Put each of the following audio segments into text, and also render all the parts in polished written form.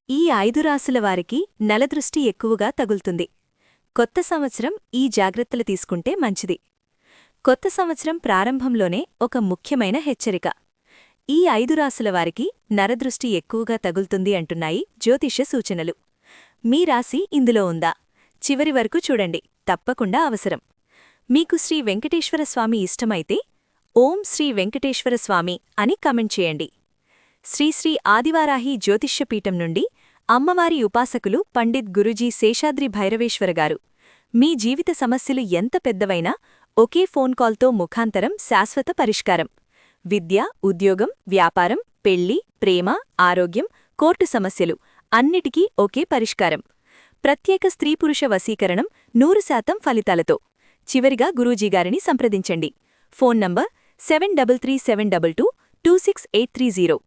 ఈ 5 రాసుల వారికి నలదృష్టి ఎక్కువగా తగులుతుంది. కొత్త సంవత్సరం ఈ జాగ్రత్తలు తీసుకుంటే మంచిది. కొత్త సంవత్సరం ప్రారంభంలోనే ఒక ముఖ్యమైన హెచ్చరిక. ఈ 5 రాసుల వారికి నరదృష్టి ఎక్కువగా తగులుతుంది అంటున్నాయి జ్యోతిష్య సూచనలు. మీ రాశి ఇందులో ఉందా? చివరి వరకు చూడండి, తప్పకుండా అవసరం. మీకు శ్రీ వెంకటేశ్వర స్వామి ఇష్టమైతే ఓం శ్రీ వెంకటేశ్వర స్వామి అని కమెంట్ చేయండి. శ్రీ ఆదివారాహి జ్యోతిష్యపీఠం నుండి అమ్మవారి ఉపాసకులు పండిత్ గురూజీ శేషాద్రి భైరవేశ్వర గారు. మీ జీవిత సమస్యలు ఎంత పెద్దవైనా ఒకే ఫోన్ కాల్తో ముఖాంతరం శాశ్వత పరిష్కారం. విద్య, ఉద్యోగం, వ్యాపారం, పెళ్లి, ప్రేమ, ఆరోగ్యం, కోర్టు సమస్యలు అన్నిటికీ ఒకే పరిష్కారం. ప్రత్యేక స్త్రీ-పురుష వశీకరణం 100% ఫలితాలతో. చివరిగా గురూజీగారిని సంప్రదించండి. Phone number 7372226830.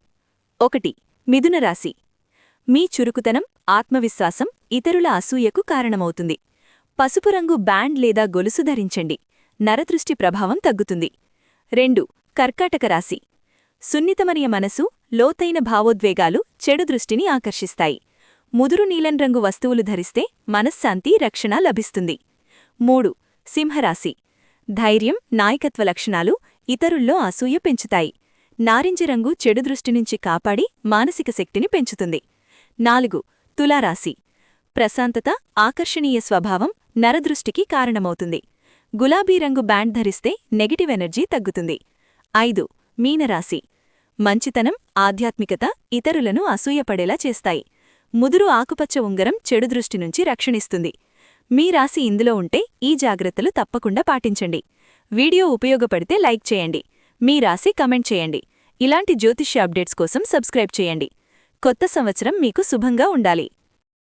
1. మిథున రాశి. మీ చురుకుతనం, ఆత్మవిశ్వాసం ఇతరుల అసూయకు కారణమవుతుంది. పసుపు రంగు బ్యాండ్ లేదా గొలుసు ధరించండి. నరదృష్టి ప్రభావం తగ్గుతుంది. 2. కర్కాటక రాశి. సున్నితమనియ మనసు, లోతైన భావోద్వేగాలు చెడు దృష్టిని ఆకర్షిస్తాయి. ముదురు నీలం రంగు వస్తువులు ధరిస్తే మనశ్శాంతి, రక్షణ లభిస్తుంది. 3. సింహరాశి. ధైర్యం, నాయకత్వ లక్షణాలు ఇతరుల్లో అసూయ పెంచుతాయి. నారింజ రంగు చెడు దృష్టినుంచి కాపాడి మానసిక శక్తిని పెంచుతుంది. 4. తులారాశి. ప్రశాంతత, ఆకర్షణీయ స్వభావం నరదృష్టికి కారణమవుతుంది. గులాబీ రంగు బ్యాండ్ ధరిస్తే నెగటివ్ ఎనర్జీ తగ్గుతుంది. 5. మీనరాశి. మంచితనం, ఆధ్యాత్మికత ఇతరులను అసూయపడేలా చేస్తాయి. ముదురు ఆకుపచ్చ ఉంగరం చెడు దృష్టినుంచి రక్షణిస్తుంది. మీ రాశి ఇందులో ఉంటే ఈ జాగ్రత్తలు తప్పకుండా పాటించండి. వీడియో ఉపయోగపడితే లైక్ చేయండి. మీ రాశి కమెంట్ చేయండి. ఇలాంటి జ్యోతిష్య అప్డేట్స్ కోసం సబ్స్క్రైబ్ చేయండి. కొత్త సంవత్సరం మీకు శుభంగా ఉండాలి.